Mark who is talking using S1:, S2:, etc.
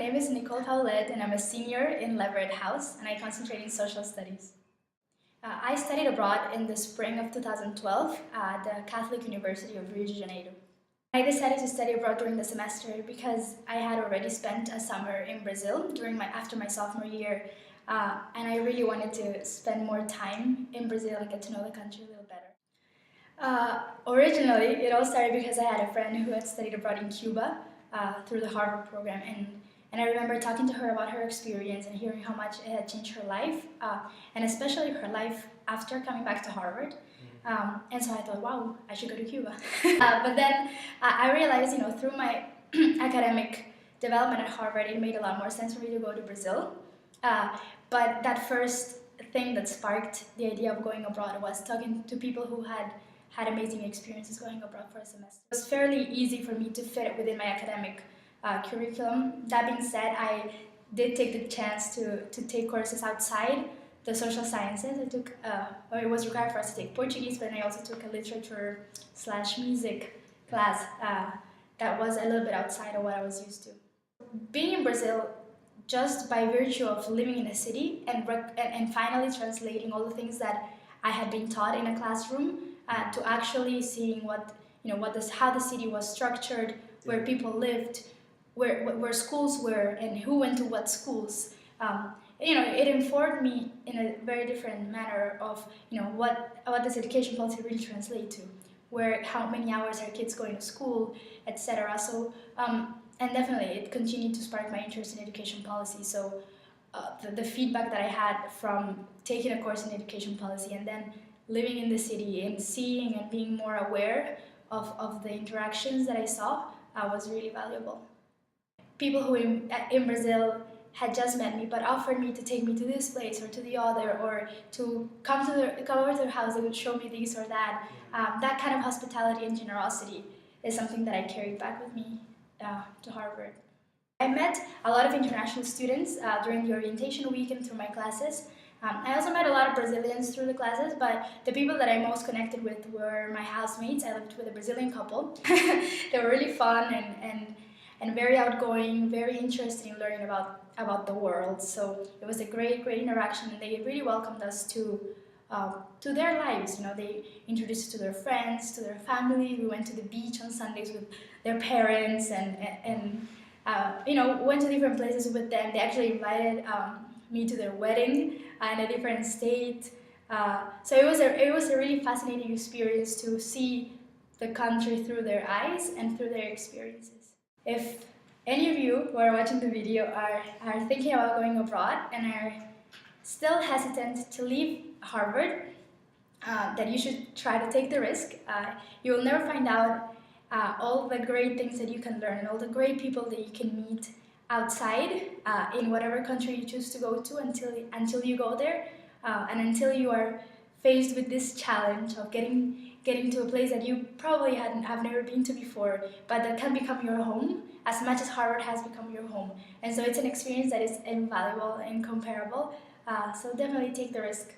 S1: name is Nicole Paulet and I'm a senior in Leverett House and I concentrate in social studies. I studied abroad in the spring of 2012 at the Catholic University of Rio de Janeiro. I decided to study abroad during the semester because I had already spent a summer in Brazil after my sophomore year, and I really wanted to spend more time in Brazil and get to know the country a little better. Originally, it all started because I had a friend who had studied abroad in Cuba through the Harvard program, and I remember talking to her about her experience and hearing how much it had changed her life, and especially her life after coming back to Harvard. And so I thought, wow, I should go to Cuba. But then I realized, through my academic development at Harvard, it made a lot more sense for me to go to Brazil. But that first thing that sparked the idea of going abroad was talking to people who had amazing experiences going abroad for a semester. It was fairly easy for me to fit it within my academic curriculum. That being said, I did take the chance to take courses outside the social sciences. I took, it was required for us to take Portuguese, but then I also took a literature/music class that was a little bit outside of what I was used to. Being in Brazil, just by virtue of living in a city and finally translating all the things that I had been taught in a classroom to actually seeing how the city was structured, where people lived, where schools were, and who went to what schools. It informed me in a very different manner of what does education policy really translate to, how many hours are kids going to school, etc. So and definitely it continued to spark my interest in education policy. So the feedback that I had from taking a course in education policy and then living in the city and seeing and being more aware of the interactions that I saw was really valuable. People who in Brazil had just met me but offered me to take me to this place or to the other, or to come over to their house, they would show me this or that. That kind of hospitality and generosity is something that I carried back with me to Harvard. I met a lot of international students during the orientation week and through my classes. I also met a lot of Brazilians through the classes, but the people that I most connected with were my housemates. I lived with a Brazilian couple. They were really fun and very outgoing, very interested in learning about the world. So it was a great interaction, and they really welcomed us to their lives. They introduced us to their friends, to their family. We went to the beach on Sundays with their parents and went to different places with them. They actually invited me to their wedding in a different state. So it was a really fascinating experience to see the country through their eyes and through their experiences. If any of you who are watching the video are thinking about going abroad and are still hesitant to leave Harvard, then you should try to take the risk. You will never find out all the great things that you can learn, all the great people that you can meet outside in whatever country you choose to go to until you go there, and until you are faced with this challenge of getting to a place that you probably have never been to before, but that can become your home as much as Harvard has become your home. And so it's an experience that is invaluable and incomparable. So definitely take the risk.